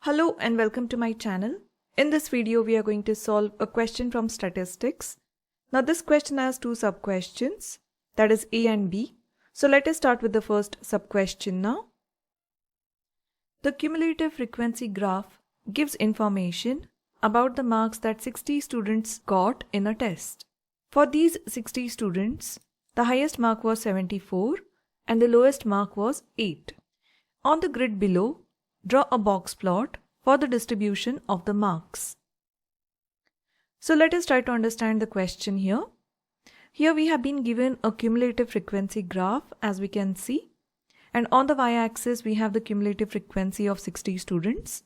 Hello and welcome to my channel. In this video, we are going to solve a question from statistics. Now this question has two sub-questions, that is A and B. So let us start with the first sub-question now. The cumulative frequency graph gives information about the marks that 60 students got in a test. For these 60 students, the highest mark was 74 and the lowest mark was 8. On the grid below, draw a box plot for the distribution of the marks. So let us try to understand the question here. Here we have been given a cumulative frequency graph, as we can see. And on the y-axis we have the cumulative frequency of 60 students.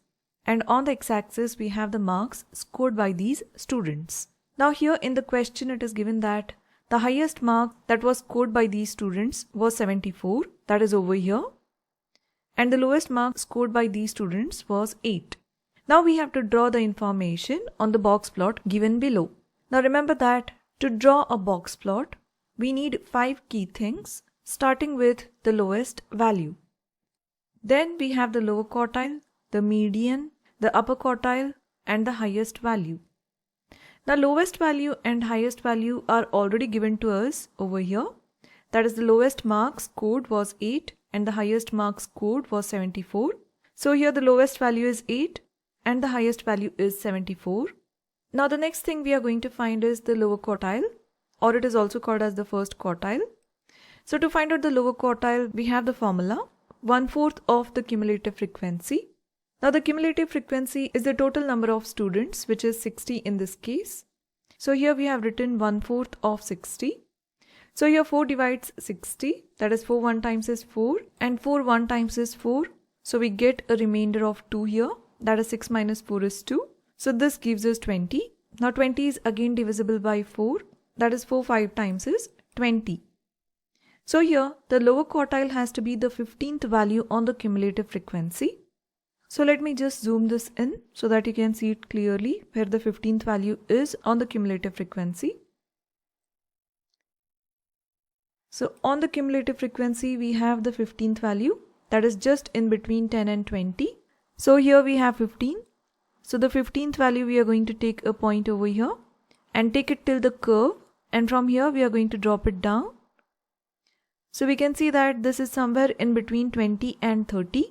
And on the x-axis we have the marks scored by these students. Now here in the question it is given that the highest mark that was scored by these students was 74, that is over here. And the lowest mark scored by these students was 8. Now we have to draw the information on the box plot given below. Now remember that to draw a box plot, we need 5 key things, starting with the lowest value. Then we have the lower quartile, the median, the upper quartile, and the highest value. The lowest value and highest value are already given to us over here. That is, the lowest mark scored was 8 and the highest mark scored was 74. So here the lowest value is 8 and the highest value is 74. Now the next thing we are going to find is the lower quartile, or it is also called as the first quartile. So to find out the lower quartile, we have the formula 1/4 of the cumulative frequency. Now the cumulative frequency is the total number of students, which is 60 in this case. So here we have written 1/4 of 60. So here 4 divides 60, that is 4 1 times is 4 and 4 1 times is 4. So we get a remainder of 2 here, that is 6 minus 4 is 2. So this gives us 20. Now 20 is again divisible by 4, that is 4 5 times is 20. So here the lower quartile has to be the 15th value on the cumulative frequency. So let me just zoom this in so that you can see it clearly where the 15th value is on the cumulative frequency. So on the cumulative frequency we have the 15th value, that is just in between 10 and 20. So here we have 15. So the 15th value we are going to take a point over here and take it till the curve, and from here we are going to drop it down. So we can see that this is somewhere in between 20 and 30.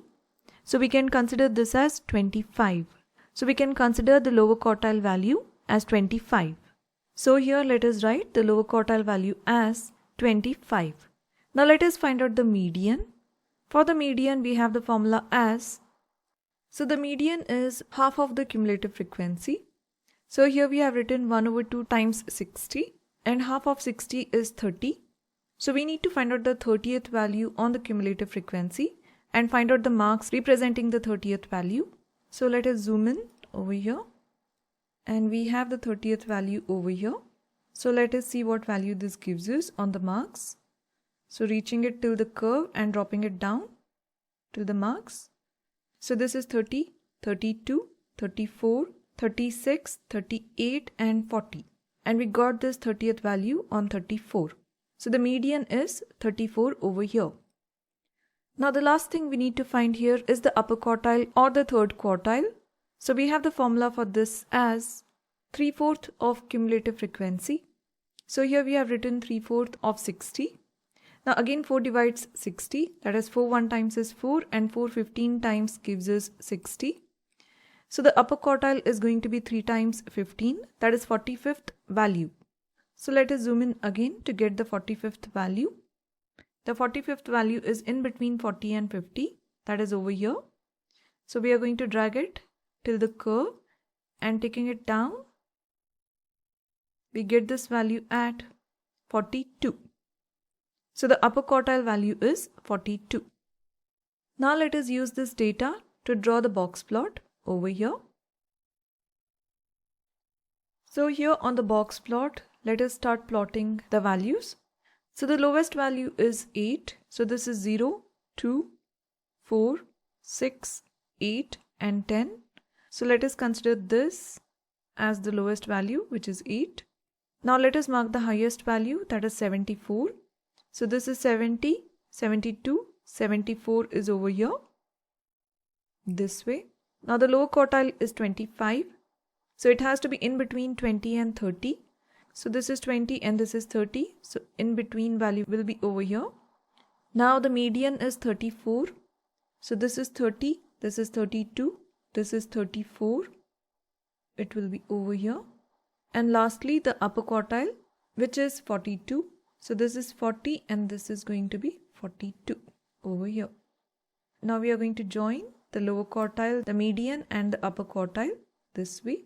So we can consider this as 25. So we can consider the lower quartile value as 25. So here let us write the lower quartile value as 25. Now let us find out the median. For the median we have the formula as, so the median is half of the cumulative frequency. So here we have written 1/2 times 60 and half of 60 is 30. So we need to find out the 30th value on the cumulative frequency and find out the marks representing the 30th value. So let us zoom in over here and we have the 30th value over here. So let us see what value this gives us on the marks. So reaching it till the curve and dropping it down till the marks. So this is 30, 32, 34, 36, 38 and 40. And we got this 30th value on 34. So the median is 34 over here. Now the last thing we need to find here is the upper quartile or the third quartile. So we have the formula for this as 3/4 of cumulative frequency. So here we have written 3/4 of 60. Now again 4 divides 60, that is 4 1 times is 4 and 4 15 times gives us 60. So the upper quartile is going to be 3 times 15, that is 45th value. So let us zoom in again to get the 45th value. The 45th value is in between 40 and 50, that is over here. So we are going to drag it till the curve and taking it down, we get this value at 42. So the upper quartile value is 42. Now let us use this data to draw the box plot over here. So here on the box plot, let us start plotting the values. So the lowest value is 8. So this is 0, 2, 4, 6, 8 and 10. So let us consider this as the lowest value, which is 8. Now let us mark the highest value, that is 74. So this is 70, 72, 74 is over here this way. Now the lower quartile is 25. So it has to be in between 20 and 30. So this is 20 and this is 30. So in between value will be over here. Now the median is 34. So this is 30, this is 32, this is 34. It will be over here. And lastly the upper quartile, which is 42. So this is 40 and this is going to be 42 over here. Now we are going to join the lower quartile, the median and the upper quartile this way.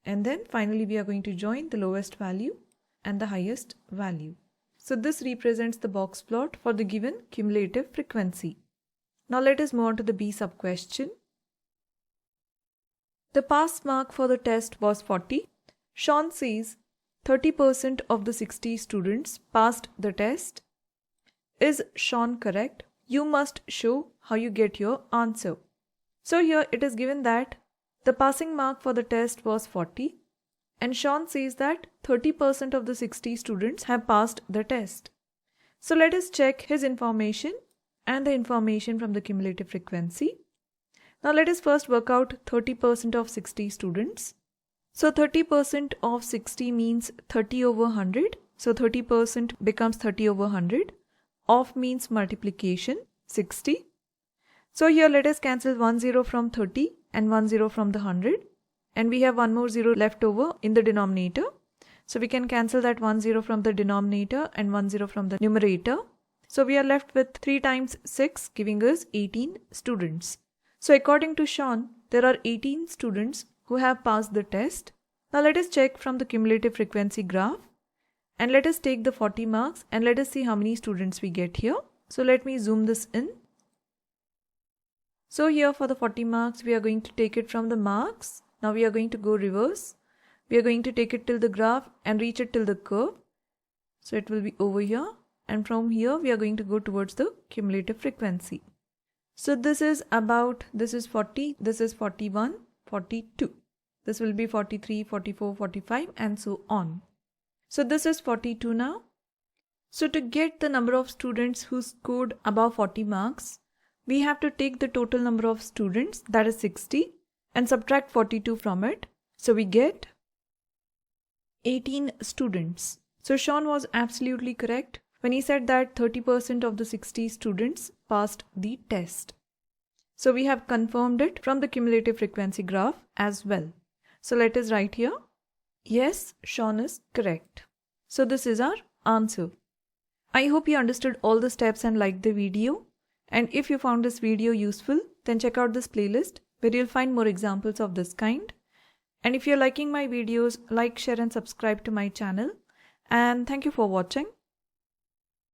And then finally we are going to join the lowest value and the highest value. So this represents the box plot for the given cumulative frequency. Now let us move on to the B sub question. The pass mark for the test was 40. Sian says 30% of the 60 students passed the test. Is Sian correct? You must show how you get your answer. So here it is given that the passing mark for the test was 40 and Sian says that 30% of the 60 students have passed the test. So let us check his information and the information from the cumulative frequency. Now let us first work out 30% of 60 students. So 30% of 60 means 30 over 100. So 30% becomes 30 over 100. Of means multiplication, 60. So here let us cancel 1 0 from 30 and 1 0 from the 100. And we have one more 0 left over in the denominator. So we can cancel that 1 0 from the denominator and 1 0 from the numerator. So we are left with 3 times 6 giving us 18 students. So according to Sian, there are 18 students who have passed the test. Now let us check from the cumulative frequency graph. And let us take the 40 marks and let us see how many students we get here. So let me zoom this in. So here for the 40 marks, we are going to take it from the marks. Now we are going to go reverse. We are going to take it till the graph and reach it till the curve. So it will be over here. And from here, we are going to go towards the cumulative frequency. So this is 40, this is 41, 42. This will be 43, 44, 45 and so on. So this is 42 now. So to get the number of students who scored above 40 marks, we have to take the total number of students, that is 60, and subtract 42 from it. So we get 18 students. So Sian was absolutely correct when he said that 30% of the 60 students passed the test. So we have confirmed it from the cumulative frequency graph as well. So let us write here, yes, Sian is correct. So this is our answer. I hope you understood all the steps and liked the video. And if you found this video useful, then check out this playlist where you'll find more examples of this kind. And if you're liking my videos, like, share and subscribe to my channel. And thank you for watching.